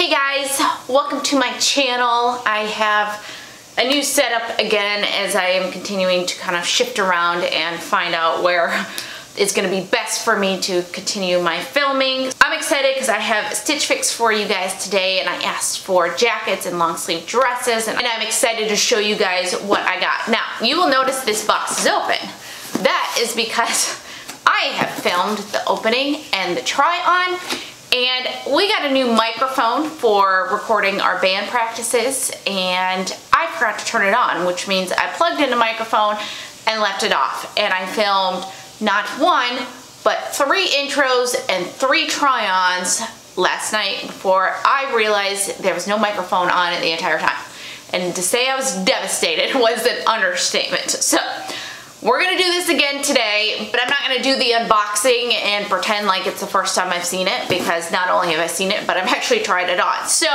Hey guys, welcome to my channel. I have a new setup again as I am continuing to kind of shift around and find out where it's going to be best for me to continue my filming. I'm excited because I have Stitch Fix for you guys today, and I asked for jackets and long sleeve dresses, and I'm excited to show you guys what I got. Now, you will notice this box is open. That is because I have filmed the opening and the try on, and we got a new microphone for recording our band practices, and I forgot to turn it on, which means I plugged in the microphone and left it off, and I filmed not one, but 3 intros and 3 try-ons last night before I realized there was no microphone on it the entire time. And to say I was devastated was an understatement. So we're gonna do this again today, but I'm not gonna do the unboxing and pretend like it's the first time I've seen it, because not only have I seen it, but I've actually tried it on. So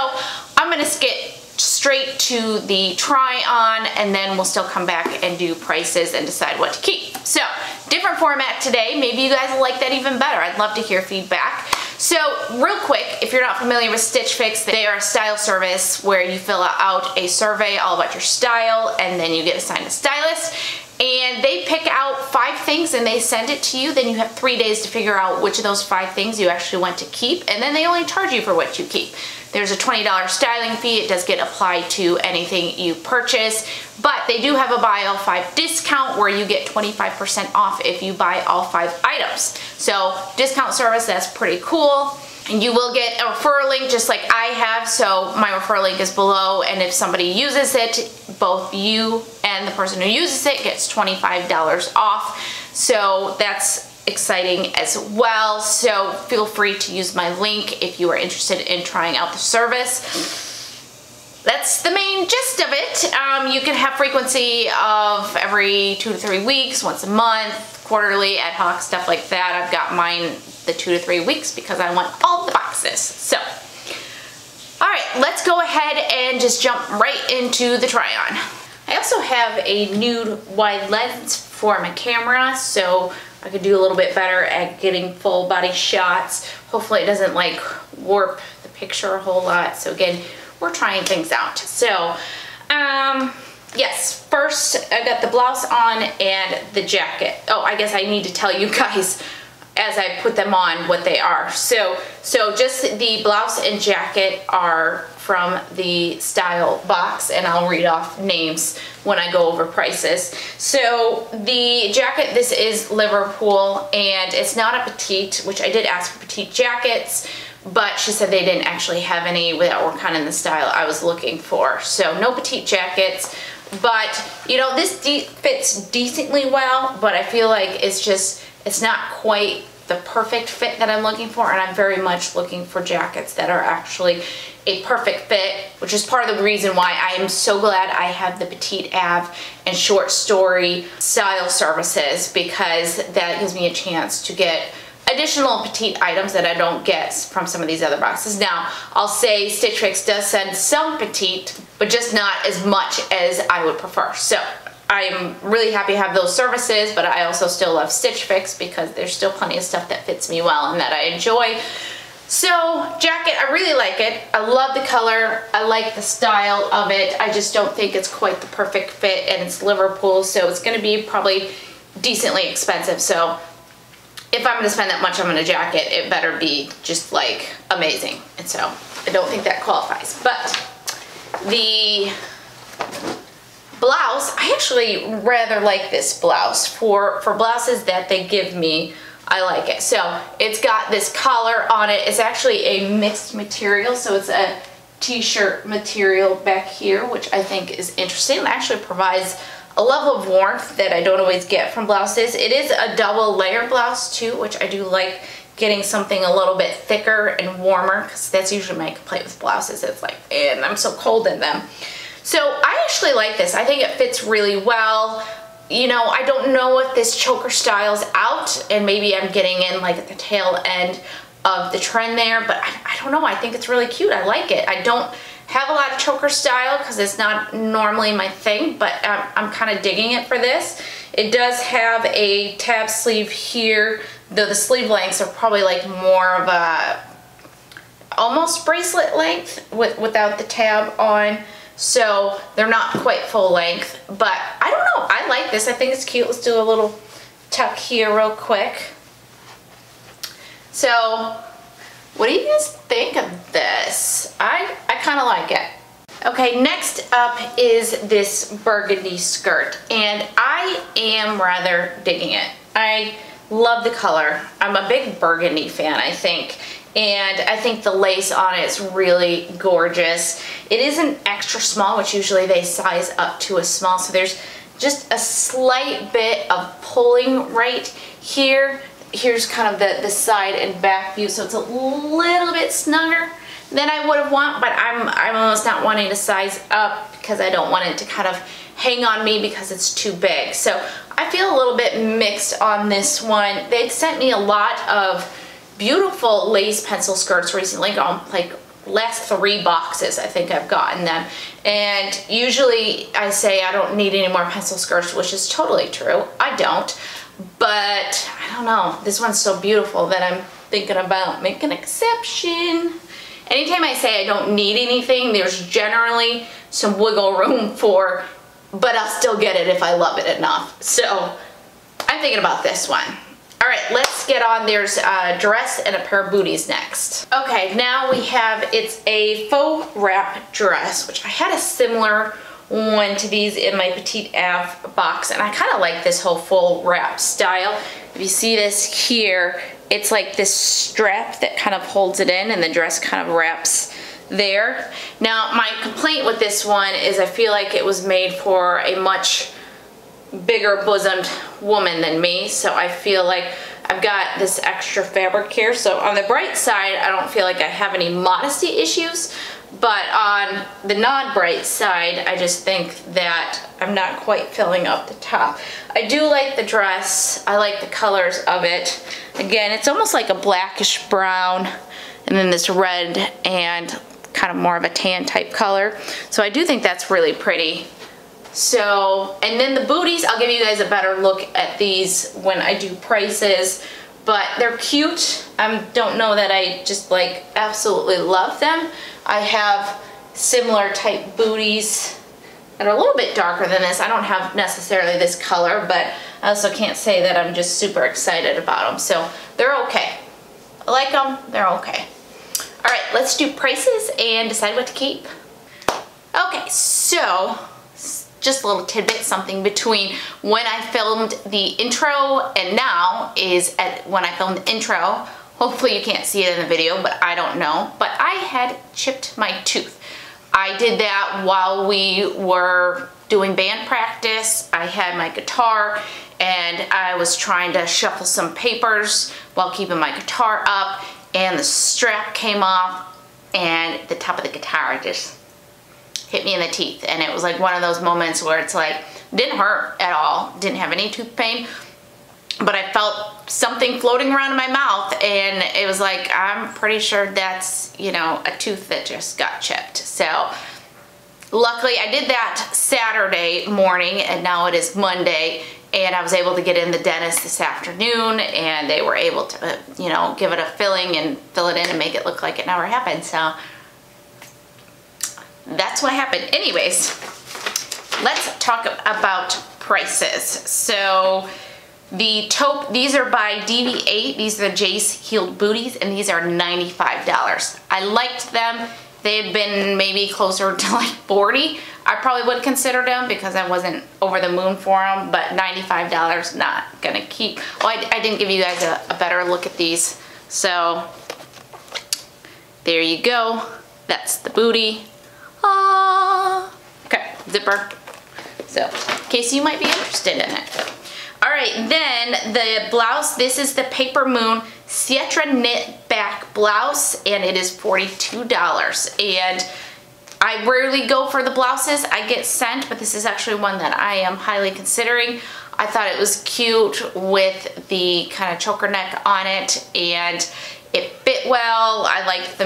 I'm gonna skip straight to the try on, and then we'll still come back and do prices and decide what to keep. So different format today. Maybe you guys will like that even better. I'd love to hear feedback. So real quick, if you're not familiar with Stitch Fix, they are a style service where you fill out a survey all about your style, and then you get assigned a stylist, and they pick out 5 things and they send it to you. Then you have 3 days to figure out which of those 5 things you actually want to keep, and then they only charge you for what you keep. There's a $20 styling fee. It does get applied to anything you purchase, but they do have a buy all 5 discount where you get 25% off if you buy all 5 items. So discount service, that's pretty cool. And you will get a referral link just like I have, so my referral link is below, and if somebody uses it, both you and the person who uses it gets $25 off. So that's exciting as well. So feel free to use my link if you are interested in trying out the service. That's the main gist of it. You can have frequency of every 2 to 3 weeks, once a month, quarterly, ad hoc, stuff like that. I've got mine the 2 to 3 weeks because I want all the boxes. So, all right, let's go ahead and just jump right into the try on. I also have a nude wide lens for my camera, so I could do a little bit better at getting full body shots. Hopefully it doesn't like warp the picture a whole lot. So again, we're trying things out. So, yes, first I got the blouse on and the jacket. Oh, I guess I need to tell you guys as I put them on what they are. So just the blouse and jacket are from the style box, and I'll read off names when I go over prices. So the jacket, this is Liverpool, and it's not a petite, which I did ask for petite jackets, but she said they didn't actually have any that were kind of in the style I was looking for. So no petite jackets, but you know, this fits decently well, but I feel like it's not quite the perfect fit that I'm looking for, and I'm very much looking for jackets that are actually a perfect fit, which is part of the reason why I am so glad I have the Petite Ave and Short Story style services, because that gives me a chance to get additional petite items that I don't get from some of these other boxes. Now, I'll say Stitch Fix does send some petite, but just not as much as I would prefer. So I'm really happy to have those services, but I also still love Stitch Fix because there's still plenty of stuff that fits me well and that I enjoy. So jacket, I really like it. I love the color. I like the style of it. I just don't think it's quite the perfect fit, and it's Liverpool, so it's going to be probably decently expensive. So if I'm going to spend that much on a jacket, it better be just like amazing. And so I don't think that qualifies. But the blouse, I actually rather like this blouse. For blouses that they give me, I like it. So it's got this collar on it. It's actually a mixed material, so it's a t-shirt material back here, which I think is interesting. It actually provides a level of warmth that I don't always get from blouses. It is a double layer blouse too, which I do like, getting something a little bit thicker and warmer, because that's usually my complaint with blouses. It's like, and I'm so cold in them. So I actually like this. I think it fits really well. You know, I don't know if this choker style's out, and maybe I'm getting in like at the tail end of the trend there, but I don't know. I think it's really cute. I like it. I don't have a lot of choker style because it's not normally my thing, but I'm kind of digging it for this. It does have a tab sleeve here, though the sleeve lengths are probably like more of a almost bracelet length without the tab on. So they're not quite full length, but I don't know. I like this. I think it's cute. Let's do a little tuck here real quick. So what do you guys think of this? I kind of like it. Okay, next up is this burgundy skirt, and I am rather digging it. I love the color. I'm a big burgundy fan, I think. And I think the lace on it is really gorgeous. It is an extra small, which usually they size up to a small, so there's just a slight bit of pulling right here. Here's kind of the side and back view, so it's a little bit snugger than I would have want, but I'm almost not wanting to size up because I don't want it to kind of hang on me because it's too big. So I feel a little bit mixed on this one. They've sent me a lot of beautiful lace pencil skirts recently, like last 3 boxes I think I've gotten them, and usually I say I don't need any more pencil skirts, which is totally true. I don't, but I don't know, this one's so beautiful that I'm thinking about making an exception. Anytime I say I don't need anything, there's generally some wiggle room for, but I'll still get it if I love it enough. So I'm thinking about this one. All right, let's get on. There's a dress and a pair of booties next. Okay, now we have, it's a faux wrap dress, which I had a similar one to these in my Petite Ave box, and I kind of like this whole full wrap style. If you see this here, it's like this strap that kind of holds it in, and the dress kind of wraps there. Now, my complaint with this one is I feel like it was made for a much bigger bosomed woman than me, so I feel like I've got this extra fabric here. So on the bright side, I don't feel like I have any modesty issues, but on the non-bright side, I just think that I'm not quite filling up the top. I do like the dress. I like the colors of it. Again, it's almost like a blackish brown, and then this red and kind of more of a tan type color. So I do think that's really pretty. So, and then the booties, I'll give you guys a better look at these when I do prices, but they're cute. Don't know that I just like absolutely love them. I have similar type booties that are a little bit darker than this. I don't have necessarily this color, but I also can't say that I'm just super excited about them. So they're okay. I like them, they're okay. All right, let's do prices and decide what to keep. Okay, so just a little tidbit, something between when I filmed the intro and now is when I filmed the intro. Hopefully you can't see it in the video, but I don't know. But I had chipped my tooth. I did that while we were doing band practice. I had my guitar and I was trying to shuffle some papers while keeping my guitar up, and the strap came off and the top of the guitar just hit me in the teeth. And it was like one of those moments where it's like, didn't hurt at all, didn't have any tooth pain, but I felt something floating around in my mouth, and it was like, I'm pretty sure that's, you know, a tooth that just got chipped. So luckily I did that Saturday morning, and now it is Monday, and I was able to get in the dentist this afternoon, and they were able to, you know, give it a filling and fill it in and make it look like it never happened. So that's what happened. Anyways, let's talk about prices. So the taupe, these are by DV8. These are the Jace heeled booties, and these are $95. I liked them. They had been maybe closer to like 40. I probably would consider them because I wasn't over the moon for them, but $95, not gonna keep. Well, I didn't give you guys a better look at these. So there you go. That's the booty. Okay, zipper. So, in case you might be interested in it. All right, then the blouse. This is the PAPERMOON Cietra knit back blouse, and it is $42. And I rarely go for the blouses I get sent, but this is actually one that I am highly considering. I thought it was cute with the kind of choker neck on it, and it fit well. I like the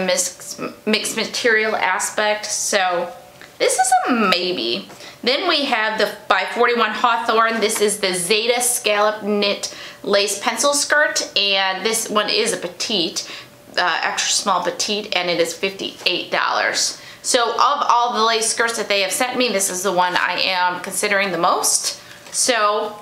mixed material aspect, so this is a maybe. Then we have the by 41 Hawthorn. This is the Zeta scallop knit lace pencil skirt, and this one is a petite. extra small petite, and it is $58. So of all the lace skirts that they have sent me, this is the one I am considering the most. So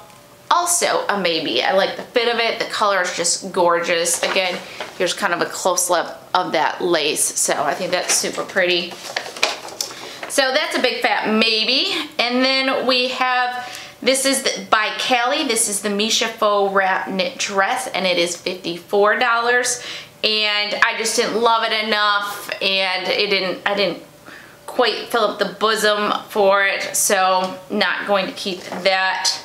also a maybe. I like the fit of it. The color is just gorgeous. Again, here's kind of a close-up of that lace. So I think that's super pretty. So that's a big fat maybe. And then we have, this is by KAILEIGH. This is the Misha Faux wrap knit dress, and it is $54. And I just didn't love it enough, and I didn't quite fill up the bosom for it, so not going to keep that.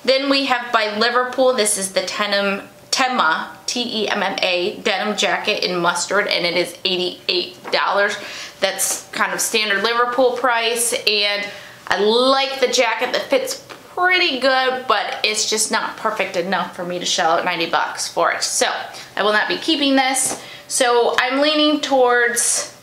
Then we have by Liverpool, this is the Temma, T-E-M-M-A, denim jacket in mustard, and it is $88. That's kind of standard Liverpool price, and I like the jacket. That fits pretty good, but it's just not perfect enough for me to shell out 90 bucks for it. So I will not be keeping this. So I'm leaning towards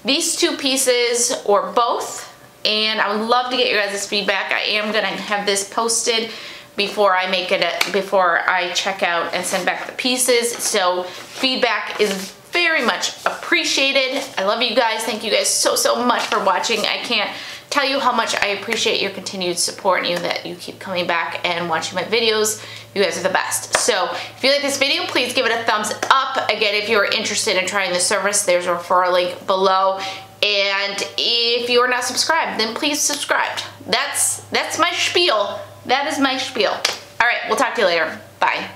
these two pieces or both, and I would love to get your guys' feedback. I am gonna have this posted before I make it, before I check out and send back the pieces. So feedback is very much appreciated. I love you guys. Thank you guys so much for watching. I can't tell you how much I appreciate your continued support and that you keep coming back and watching my videos. You guys are the best. So if you like this video, please give it a thumbs up. Again, if you're interested in trying the service, there's a referral link below. And if you're not subscribed, then please subscribe. That's my spiel. That is my spiel. All right, we'll talk to you later. Bye.